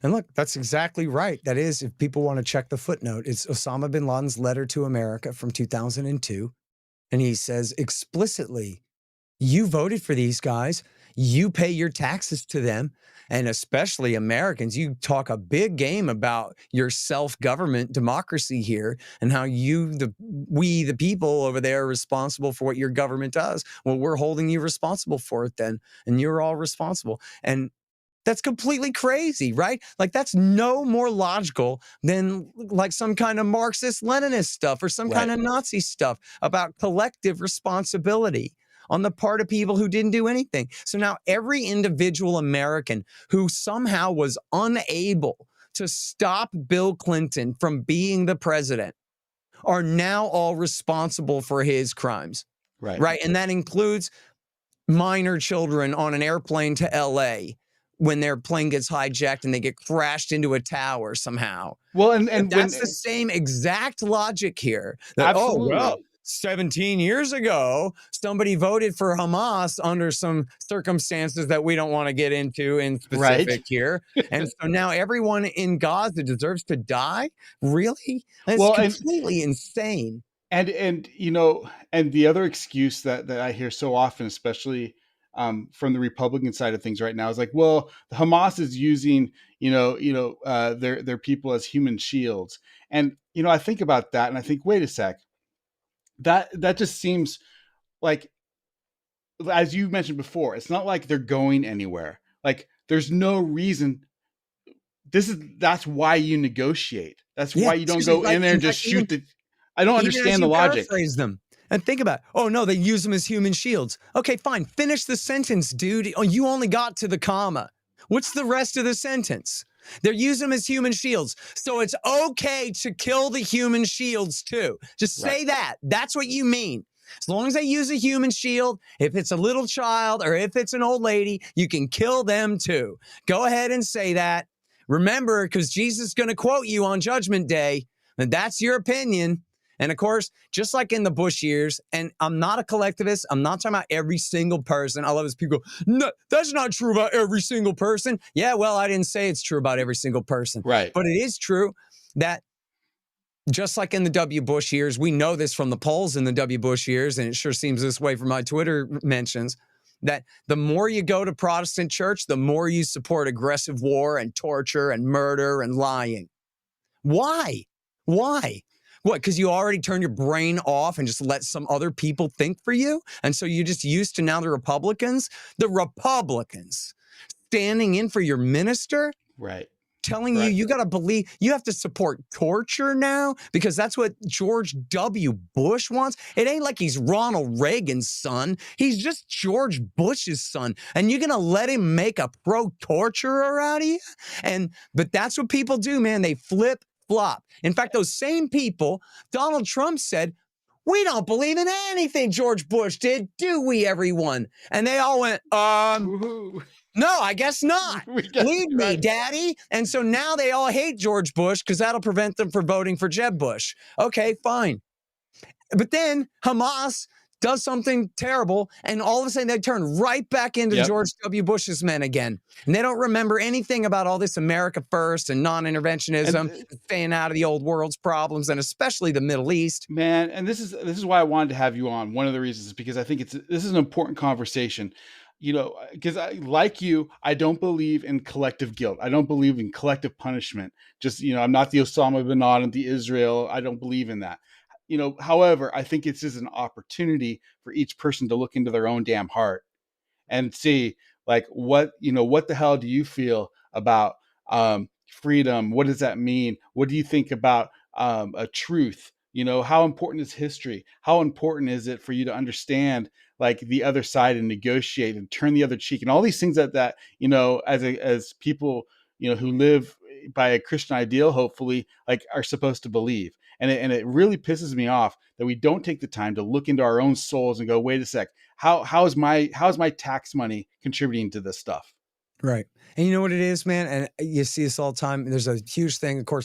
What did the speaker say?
And look, that's exactly right. That is, if people want to check the footnote, it's Osama bin Laden's letter to America from 2002. And he says explicitly, you voted for these guys. You pay your taxes to them. And especially Americans, you talk a big game about your self-government democracy here and how we, the people over there, are responsible for what your government does. Well, we're holding you responsible for it then. And you're all responsible. And that's completely crazy, right? Like, that's no more logical than like some kind of Marxist Leninist stuff or some kind of Nazi stuff about collective responsibility on the part of people who didn't do anything. So now every individual American who somehow was unable to stop Bill Clinton from being the president are now all responsible for his crimes. Right. And that includes minor children on an airplane to LA when their plane gets hijacked and they get crashed into a tower somehow. Well, and that's the same exact logic here. That, absolutely. Oh, well, 17 years ago, somebody voted for Hamas under some circumstances that we don't want to get into in specific here. And so now everyone in Gaza deserves to die? Really? That's completely insane. And you know, and the other excuse that I hear so often, especially from the Republican side of things right now, is like, well, the Hamas is using, their people as human shields. And, I think about that and I think, wait a sec, that just seems like, as you mentioned before, it's not like they're going anywhere. Like, there's no reason. That's why you negotiate. That's why you don't go in there and just shoot the. I don't understand the logic. Paraphrase them and think about, oh no, they use them as human shields. Okay, fine. Finish the sentence, dude. Oh, you only got to the comma. What's the rest of the sentence? They're using them as human shields. So it's okay to kill the human shields too. Just say that. That's what you mean. As long as they use a human shield, if it's a little child or if it's an old lady, you can kill them too. Go ahead and say that. Remember, because Jesus is going to quote you on Judgment Day, and that's your opinion. And of course, just like in the Bush years, and I'm not a collectivist, I'm not talking about every single person. I love as people go, no, that's not true about every single person. Yeah, well, I didn't say it's true about every single person. Right. But it is true that just like in the W. Bush years, we know this from the polls in the W. Bush years, and it sure seems this way from my Twitter mentions, that the more you go to Protestant church, the more you support aggressive war and torture and murder and lying. Why? Why? What, because you already turned your brain off and just let some other people think for you? And so you're just used to now the Republicans standing in for your minister? Right. Telling you got to believe, you have to support torture now because that's what George W. Bush wants. It ain't like he's Ronald Reagan's son. He's just George Bush's son. And you're going to let him make a pro-torturer out of you? But that's what people do, man. They flip-flop. In fact, those same people, Donald Trump said, we don't believe in anything George Bush did, do we, everyone? And they all went, no, I guess not. Leave me, daddy. And so now they all hate George Bush because that'll prevent them from voting for Jeb Bush. Okay, fine. But then Hamas does something terrible, and all of a sudden they turn right back into George W. Bush's men again. And they don't remember anything about all this America first and non-interventionism, staying out of the old world's problems, and especially the Middle East. Man, and this is why I wanted to have you on. One of the reasons is because I think this is an important conversation. Because like you, I don't believe in collective guilt. I don't believe in collective punishment. Just, I'm not the Osama bin Laden, the Israel. I don't believe in that. However, I think it's just an opportunity for each person to look into their own damn heart and see, like, what the hell do you feel about freedom? What does that mean? What do you think about a truth? How important is history? How important is it for you to understand like the other side and negotiate and turn the other cheek and all these things that as people, who live by a Christian ideal, hopefully, like, are supposed to believe. And it really pisses me off that we don't take the time to look into our own souls and go, wait a sec, how's my tax money contributing to this stuff? Right. And you know what it is, man? And you see this all the time. There's a huge thing, of course,